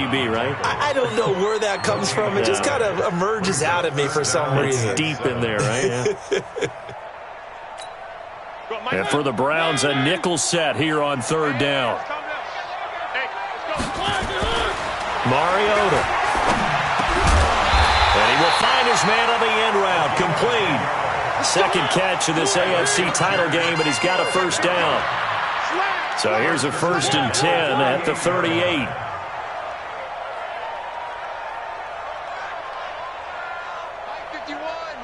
right? I don't know where that comes from. It just kind of emerges out of me for some reason. It's deep in there, right? Yeah. And for the Browns, a nickel set here on third down. Mariota. And he will find his man on the end route. Complete. Second catch of this AFC title game, and he's got a first down. So here's a 1st and 10 at the 38.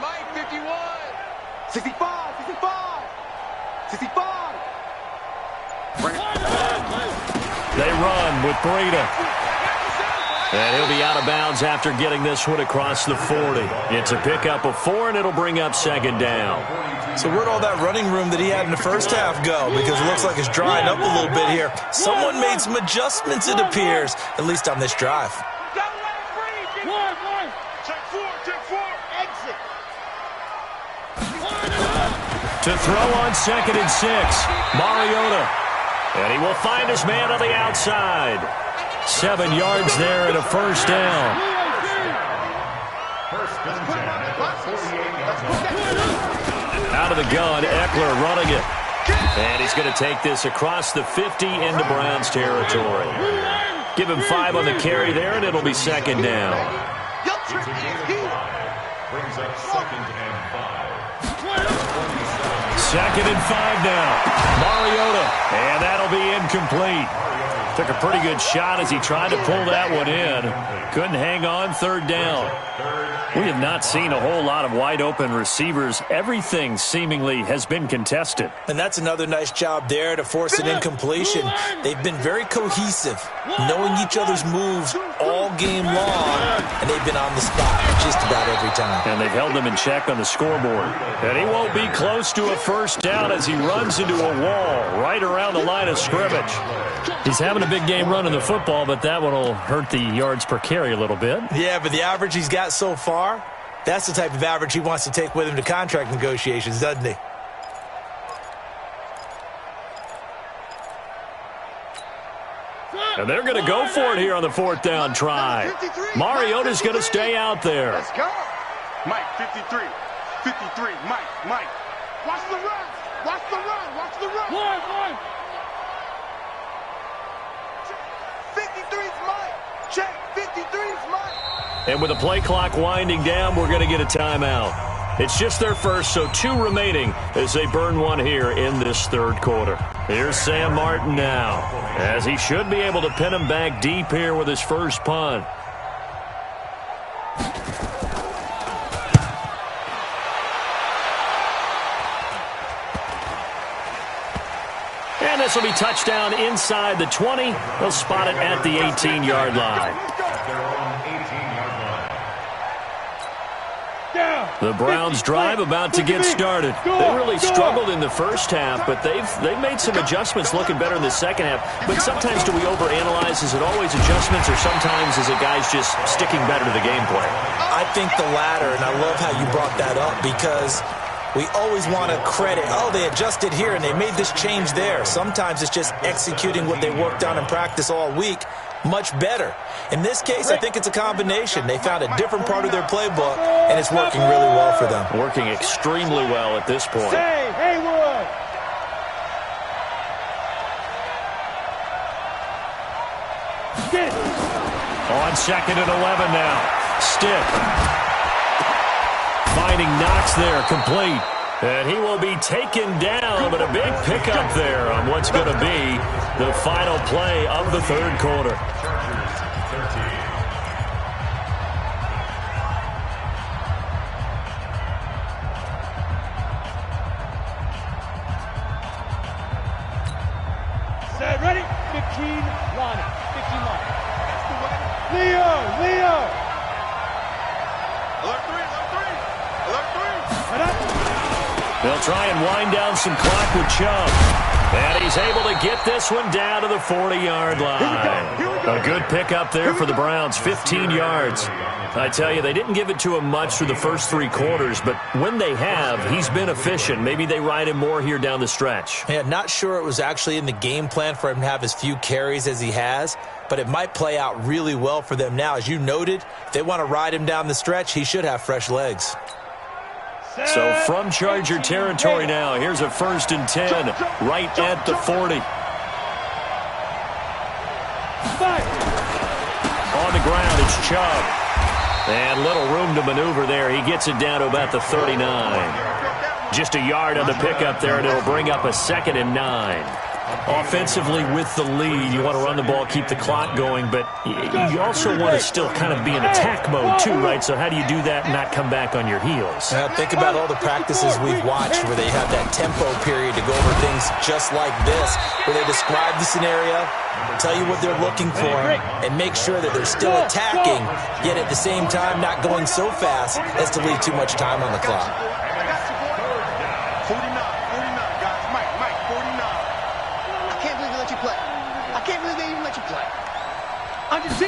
Mike 51. 65. 65. They run with Breida. And he'll be out of bounds after getting this one across the 40. It's a pickup of 4, and it'll bring up second down. So where'd all that running room that he had in the first half go? Because it looks like it's drying up a little bit here. Someone made some adjustments, it appears, at least on this drive. To throw on 2nd and 6, Mariota. And he will find his man on the outside. 7 yards there and a first down. Out of the gun, Eckler running it. And he's going to take this across the 50 into Browns territory. Give him 5 on the carry there, and it'll be second down. Brings up 2nd and 5. 2nd and 5 now. Mariota. And that'll be incomplete. Took a pretty good shot as he tried to pull that one in. Couldn't hang on, third down. We have not seen a whole lot of wide-open receivers. Everything seemingly has been contested. And that's another nice job there to force an incompletion. They've been very cohesive, knowing each other's moves all game long, and they've been on the spot just about every time. And they've held them in check on the scoreboard. And he won't be close to a first down as he runs into a wall right around the line of scrimmage. He's having a big game running the football, but that one will hurt the yards per carry a little bit. Yeah, but the average he's got so far, that's the type of average he wants to take with him to contract negotiations, doesn't he? And they're going to go for it here on the 4th down try. Mariota's going to stay out there. Let's go. Mike 53. 53. Mike. Watch the run. Watch the run. Watch the run. One. 53's Mike. Check. 53's Mike. And with the play clock winding down, we're going to get a timeout. It's just their first, so 2 remaining as they burn one here in this third quarter. Here's Sam Martin now, as he should be able to pin him back deep here with his first punt. And this will be touchdown inside the 20. They'll spot it at the 18-yard line. The Browns drive about to get started. They really struggled in the first half, but they've made some adjustments looking better in the second half. But sometimes do we overanalyze? Is it always adjustments, or sometimes is it guys just sticking better to the game plan? I think the latter, and I love how you brought that up, because we always want to credit, oh, they adjusted here and they made this change there. Sometimes it's just executing what they worked on in practice all week much better. In this case, I think it's a combination. They found a different part of their playbook, and it's working really well for them. Working extremely well at this point. Hey, Haywood. On 2nd and 11 now. Stick. Finding Knox there, complete. And he will be taken down, but a big pickup there on what's going to be the final play of the third quarter. Set, ready? 15, line up. 15 line. Leo. Alert 3. They'll try and wind down some clock with Chubb. And he's able to get this one down to the 40-yard line. A good pickup there for the Browns, 15 yards. I tell you, they didn't give it to him much through the first 3 quarters, but when they have, he's been efficient. Maybe they ride him more here down the stretch. Yeah, not sure it was actually in the game plan for him to have as few carries as he has, but it might play out really well for them now. As you noted, if they want to ride him down the stretch, he should have fresh legs. So from Charger territory now, here's a 1st and 10 right at the 40. On the ground, it's Chubb. And little room to maneuver there. He gets it down to about the 39. Just a yard on the pickup there, and it'll bring up a 2nd and 9. Offensively with the lead, you want to run the ball, keep the clock going, but you also want to still kind of be in attack mode too, right? So how do you do that and not come back on your heels? Think about all the practices we've watched where they have that tempo period to go over things just like this, where they describe the scenario, tell you what they're looking for, and make sure that they're still attacking, yet at the same time not going so fast as to leave too much time on the clock. 49, guys. Mike, 49. I can't believe they let you play. I can't believe they even let you play. Under 6.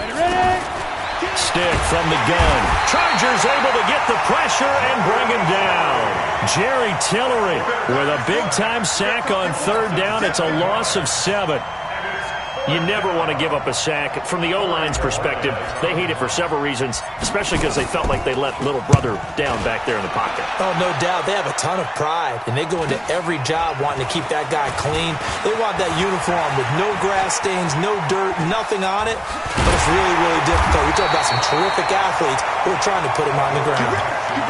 Stick from the gun. Chargers able to get the pressure and bring him down. Jerry Tillery with a big-time sack on 3rd down. It's a loss of 7. You never want to give up a sack. From the O-line's perspective, they hate it for several reasons, especially because they felt like they let little brother down back there in the pocket. Oh, no doubt. They have a ton of pride, and they go into every job wanting to keep that guy clean. They want that uniform with no grass stains, no dirt, nothing on it. But it's really, really difficult. You're talking about some terrific athletes who are trying to put him on the ground.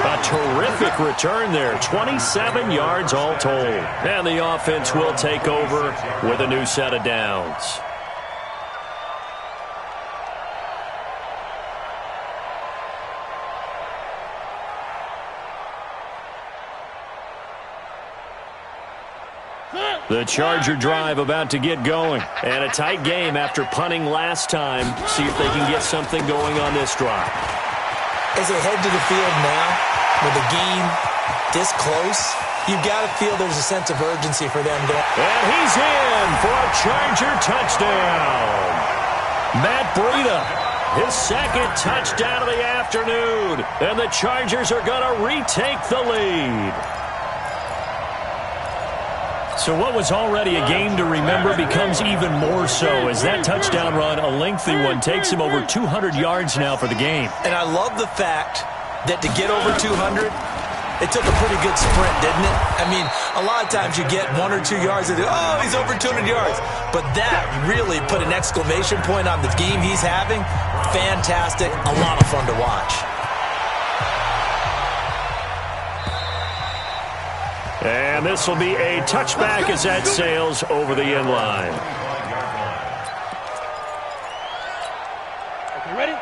A terrific return there. 27 yards all told. And the offense will take over with a new set of downs. The Charger drive about to get going. And a tight game after punting last time. See if they can get something going on this drive. As they head to the field now, with the game this close, you've got to feel there's a sense of urgency for them. And he's in for a Charger touchdown. Matt Breida, his 2nd touchdown of the afternoon. And the Chargers are going to retake the lead. So what was already a game to remember becomes even more so as that touchdown run, a lengthy one, takes him over 200 yards now for the game. And I love the fact that to get over 200, it took a pretty good sprint, didn't it? I mean, a lot of times you get 1 or 2 yards and oh, he's over 200 yards. But that really put an exclamation point on the game he's having. Fantastic, a lot of fun to watch. And this will be a touchback as that sails over the end line.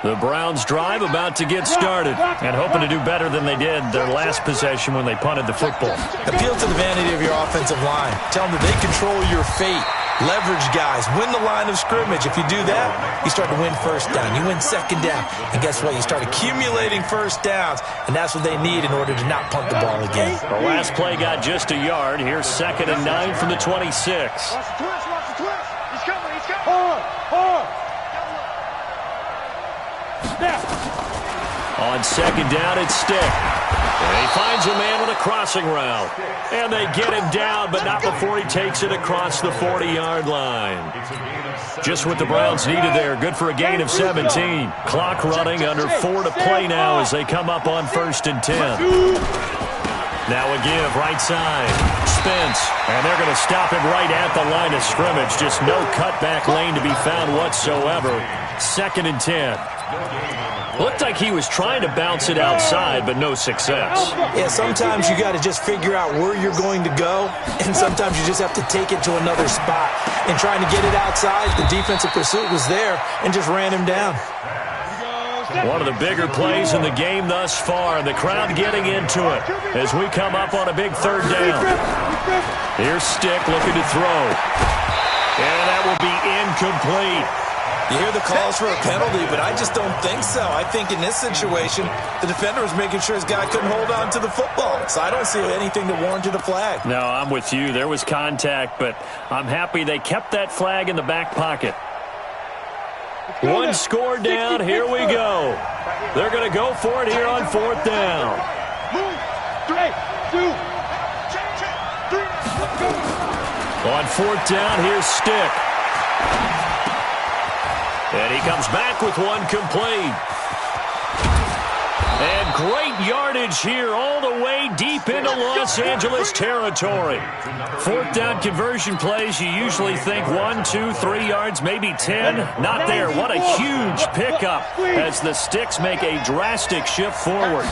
The Browns drive about to get started and hoping to do better than they did their last possession when they punted the football. Appeal to the vanity of your offensive line. Tell them that they control your fate. Leverage guys. Win the line of scrimmage. If you do that, you start to win 1st down. You win 2nd down. And guess what? You start accumulating 1st downs. And that's what they need in order to not punt the ball again. The last play got just a yard. Here's 2nd and 9 from the 26. Watch the twist. He's coming. On 2nd down, it's Stick. And he finds a man with a crossing route. And they get him down, but not before he takes it across the 40-yard line. Just what the Browns needed there. Good for a gain of 17. Clock running, under 4 to play now as they come up on 1st and 10. Now a give, right side. Spence, and they're going to stop him right at the line of scrimmage. Just no cutback lane to be found whatsoever. 2nd and 10. Looked like he was trying to bounce it outside, but no success. Yeah, sometimes you got to just figure out where you're going to go, and sometimes you just have to take it to another spot. And trying to get it outside, the defensive pursuit was there and just ran him down. One of the bigger plays in the game thus far. The crowd getting into it as we come up on a big 3rd down. Here's Stick looking to throw. And that will be incomplete. You hear the calls for a penalty, but I just don't think so. I think in this situation, the defender was making sure his guy couldn't hold on to the football. So I don't see anything that warranted a flag. No, I'm with you. There was contact, but I'm happy they kept that flag in the back pocket. One score down. Here we go. They're going to go for it here on fourth down. Move. 3, 2. Check. 3. On fourth down, here's Stick. And he comes back with one complete. And great yardage here all the way deep into Los Angeles territory. Fourth down conversion plays, you usually think 1, 2, 3 yards, maybe 10. Not there. What a huge pickup as the Sticks make a drastic shift forward.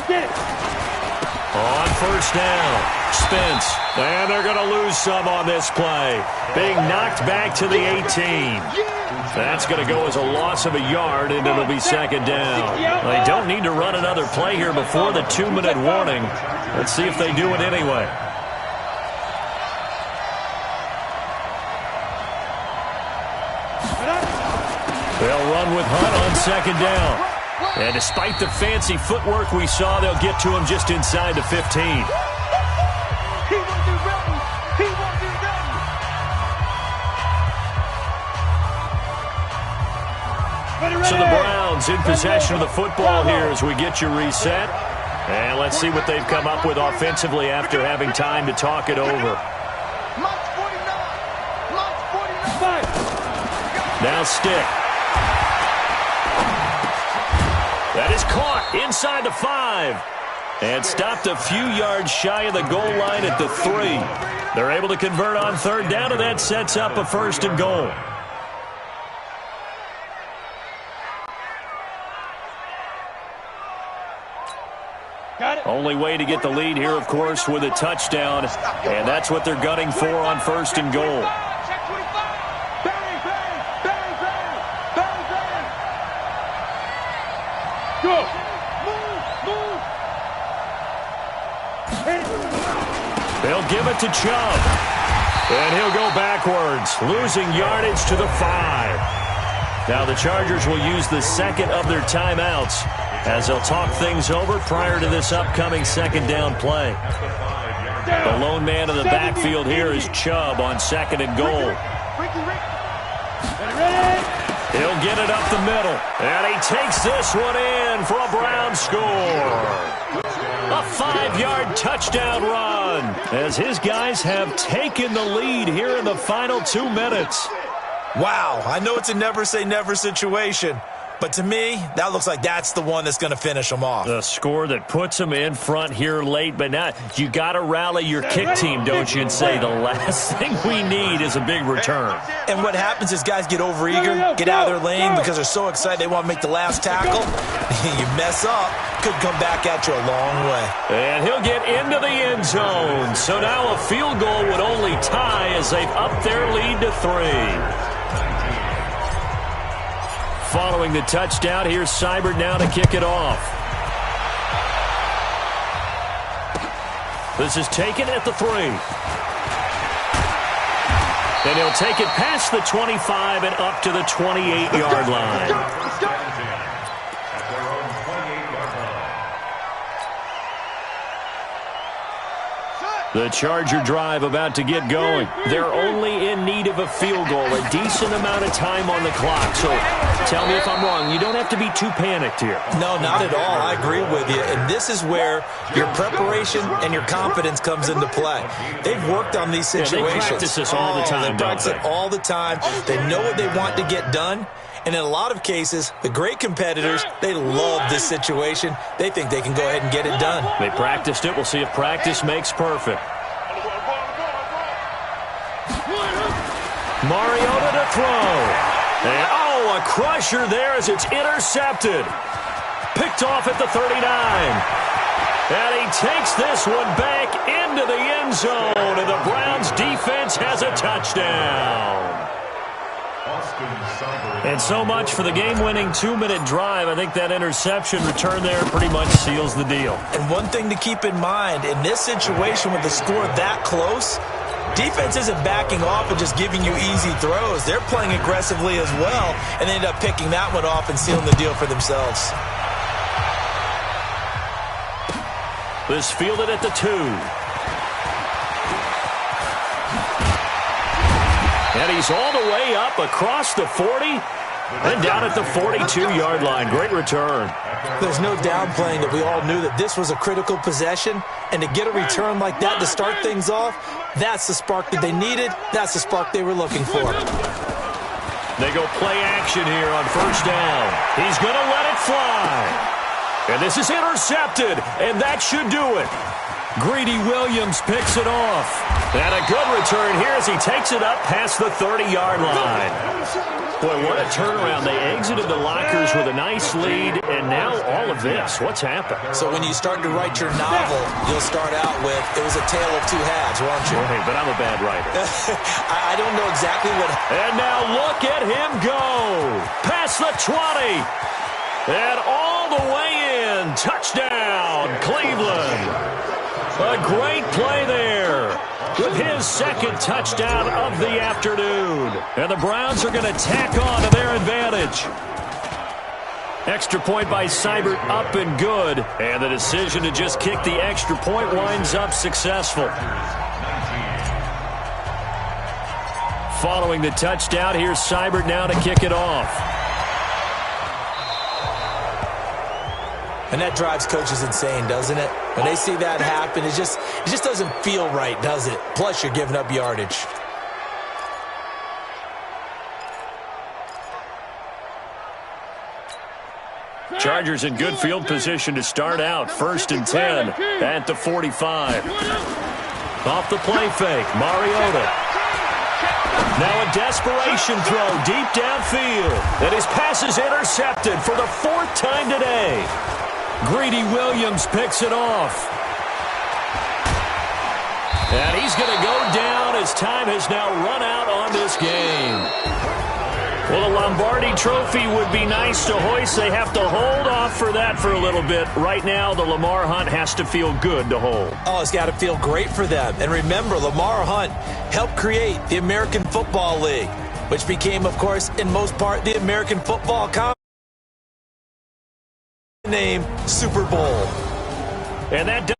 On first down, Spence. And they're going to lose some on this play. Being knocked back to the 18. That's going to go as a loss of a yard, and it'll be second down. They don't need to run another play here before the 2-minute warning. Let's see if they do it anyway. They'll run with Hunt on second down. And despite the fancy footwork we saw, they'll get to him just inside the 15. So the Browns in possession of the football here as we get you reset. And let's see what they've come up with offensively after having time to talk it over. Now Stick. That is caught inside the 5. And stopped a few yards shy of the goal line at the 3. They're able to convert on third down, and that sets up a first and goal. Only way to get the lead here, of course, with a touchdown. And that's what they're gunning for on first and goal. They'll give it to Chubb. And he'll go backwards, losing yardage to the 5. Now the Chargers will use the second of their timeouts as they'll talk things over prior to this upcoming second down play. The lone man in the backfield here is Chubb on second and goal. He'll get it up the middle, and he takes this one in for a Brown score. A 5-yard touchdown run as his guys have taken the lead here in the final 2 minutes. Wow, I know it's a never-say-never situation, but to me, that looks like that's the one that's going to finish them off. The score that puts them in front here late, but now you got to rally your kick team, don't you, and say the last thing we need is a big return. And what happens is guys get overeager, get out of their lane because they're so excited they want to make the last tackle. You mess up, could come back at you a long way. And he'll get into the end zone. So now a field goal would only tie as they've upped their lead to 3. Following the touchdown, here's Seibert now to kick it off. This is taken at the 3. And he'll take it past the 25 and up to the 28-yard line. The Charger drive about to get going. They're only in need of a field goal, a decent amount of time on the clock. So tell me if I'm wrong. You don't have to be too panicked here. No, not at all. I agree with you. And this is where your preparation and your confidence comes into play. They've worked on these situations. Yeah, they practice this all the time, They practice it all the time. They know what they want to get done. And in a lot of cases, the great competitors, they love this situation. They think they can go ahead and get it done. They practiced it. We'll see if practice makes perfect. Mariota to throw. And, a crusher there as it's intercepted. Picked off at the 39. And he takes this one back into the end zone. And the Browns defense has a touchdown. And so much for the game-winning 2-minute drive. I think that interception return there pretty much seals the deal. And one thing to keep in mind, in this situation with the score that close, Defense isn't backing off and just giving you easy throws. They're playing aggressively as well, and they end up picking that one off and sealing the deal for themselves. This fielded at the 2. And he's all the way up across the 40 and down at the 42-yard line. Great return. There's no downplaying that we all knew that this was a critical possession, and to get a return like that to start things off, that's the spark that they needed. That's the spark they were looking for. They go play action here on first down. He's going to let it fly. And this is intercepted, and that should do it. Greedy Williams picks it off. And a good return here as he takes it up past the 30-yard line. Boy, what a turnaround. They exited the lockers with a nice lead, and now all of this. What's happened? So when you start to write your novel, you'll start out with, it was a tale of two halves, won't you? Hey, but I'm a bad writer. I don't know exactly what... And now look at him go. Past the 20. And all the way in. Touchdown, Cleveland. A great play there with his second touchdown of the afternoon. And the Browns are going to tack on to their advantage. Extra point by Seibert up and good. And the decision to just kick the extra point winds up successful. Following the touchdown, here's Seibert now to kick it off. And that drives coaches insane, doesn't it? When they see that happen, it just doesn't feel right, does it? Plus, you're giving up yardage. Chargers in good field position to start out. 1st and 10 at the 45. Off the play fake, Mariota. Now a desperation throw deep downfield. And his pass is intercepted for the 4th time today. Greedy Williams picks it off. And he's going to go down as time has now run out on this game. Well, the Lombardi Trophy would be nice to hoist. They have to hold off for that for a little bit. Right now, the Lamar Hunt has to feel good to hold. Oh, it's got to feel great for them. And remember, Lamar Hunt helped create the American Football League, which became, of course, in most part, the American Football Conference. Name Super Bowl. And that